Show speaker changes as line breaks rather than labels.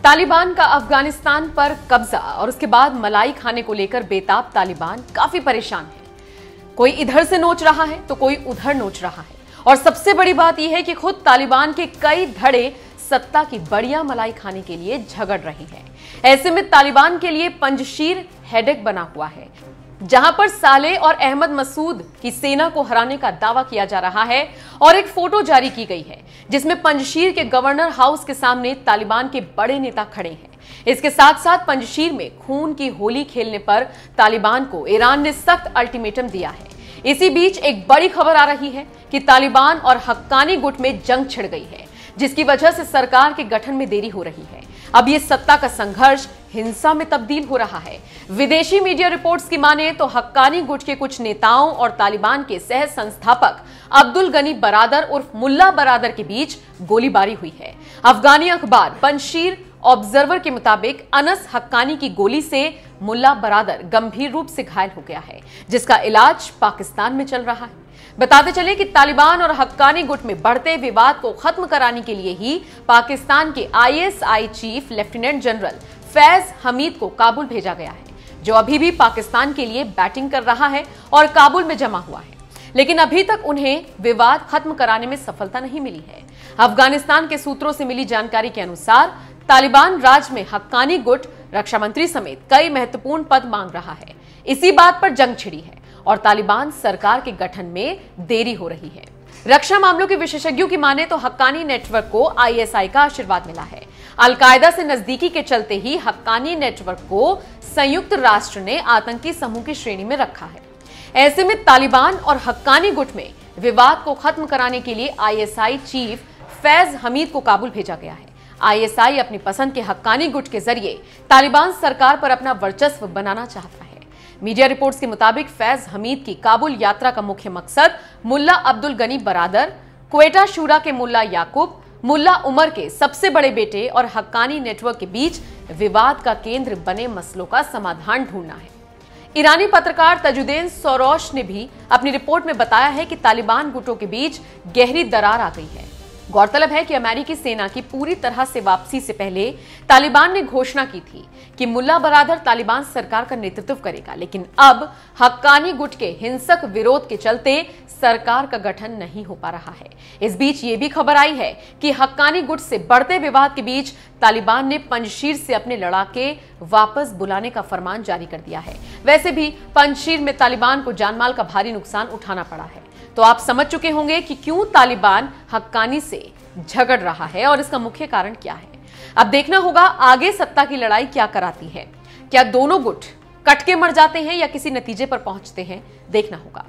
तालिबान का अफगानिस्तान पर कब्जा और उसके बाद मलाई खाने को लेकर बेताब तालिबान काफी परेशान है। कोई इधर से नोच रहा है तो कोई उधर नोच रहा है और सबसे बड़ी बात यह है कि खुद तालिबान के कई धड़े सत्ता की बढ़िया मलाई खाने के लिए झगड़ रहे हैं। ऐसे में तालिबान के लिए पंजशीर हेडेक बना हुआ है, जहां पर सालेह और अहमद मसूद की सेना को हराने का दावा किया जा रहा है और एक फोटो जारी की गई है जिसमें पंजशीर के गवर्नर हाउस के सामने तालिबान के बड़े नेता खड़े हैं। इसके साथ साथ पंजशीर में खून की होली खेलने पर तालिबान को ईरान ने सख्त अल्टीमेटम दिया है। इसी बीच एक बड़ी खबर आ रही है कि तालिबान और हक्कानी गुट में जंग छिड़ गई है, जिसकी वजह से सरकार के गठन में देरी हो रही है। अब ये सत्ता का संघर्ष हिंसा में तब्दील हो रहा है। विदेशी मीडिया रिपोर्ट्स की माने तो हक्कानी गुट के कुछ नेताओं और तालिबान के सह संस्थापक अब्दुल गनी बरादर उर्फ मुल्ला बरादर के बीच गोलीबारी हुई है। अफगानी अखबार पंजशीर ऑब्जर्वर के मुताबिक अनस हक्कानी की गोली से मुल्ला बरादर गंभीर रूप से घायल हो गया है, जिसका इलाज पाकिस्तान में चल रहा है। बताते चले कि तालिबान और हक्कानी गुट में बढ़ते विवाद को खत्म कराने के लिए ही पाकिस्तान के ISI chief lieutenant general Faiz Hamid को काबुल भेजा गया है, जो अभी भी पाकिस्तान के लिए बैटिंग कर रहा है और काबुल में जमा हुआ है। लेकिन अभी तक उन्हें विवाद खत्म कराने में सफलता नहीं मिली है। अफगानिस्तान के सूत्रों से मिली जानकारी के अनुसार तालिबान राज में हक्कानी गुट रक्षा मंत्री समेत कई महत्वपूर्ण पद मांग रहा है। इसी बात पर जंग छिड़ी है और तालिबान सरकार के गठन में देरी हो रही है। रक्षा मामलों के विशेषज्ञों की माने तो हक्कानी नेटवर्क को आईएसआई का आशीर्वाद मिला है। अलकायदा से नजदीकी के चलते ही हक्कानी नेटवर्क को संयुक्त राष्ट्र ने आतंकी समूह की श्रेणी में रखा है। ऐसे में तालिबान और हक्कानी गुट में विवाद को खत्म कराने के लिए आईएसआई चीफ फैज हमीद को काबुल भेजा गया है। आईएसआई अपनी पसंद के हक्कानी गुट के जरिए तालिबान सरकार पर अपना वर्चस्व बनाना चाहता है। मीडिया रिपोर्ट्स के मुताबिक फैज हमीद की काबुल यात्रा का मुख्य मकसद मुल्ला अब्दुल गनी बरादर, क्वेटा शूरा के मुल्ला याकूब, मुल्ला उमर के सबसे बड़े बेटे और हक्कानी नेटवर्क के बीच विवाद का केंद्र बने मसलों का समाधान ढूंढना है। ईरानी पत्रकार तजुद्दीन सोरोश ने भी अपनी रिपोर्ट में बताया है कि तालिबान गुटों के बीच गहरी दरार आ गई है। गौरतलब है कि अमेरिकी सेना की पूरी तरह से वापसी से पहले तालिबान ने घोषणा की थी कि मुल्ला बरादर तालिबान सरकार का नेतृत्व करेगा, लेकिन अब हक्कानी गुट के हिंसक विरोध के चलते सरकार का गठन नहीं हो पा रहा है। इस बीच ये भी खबर आई है कि हक्कानी गुट से बढ़ते विवाद के बीच तालिबान ने पंजशीर से अपने लड़ाके वापस बुलाने का फरमान जारी कर दिया है। वैसे भी पंजशीर में तालिबान को जानमाल का भारी नुकसान उठाना पड़ा है। तो आप समझ चुके होंगे कि क्यों तालिबान हक्कानी से झगड़ रहा है और इसका मुख्य कारण क्या है। अब देखना होगा आगे सत्ता की लड़ाई क्या कराती है। क्या दोनों गुट कट के मर जाते हैं या किसी नतीजे पर पहुंचते हैं, देखना होगा।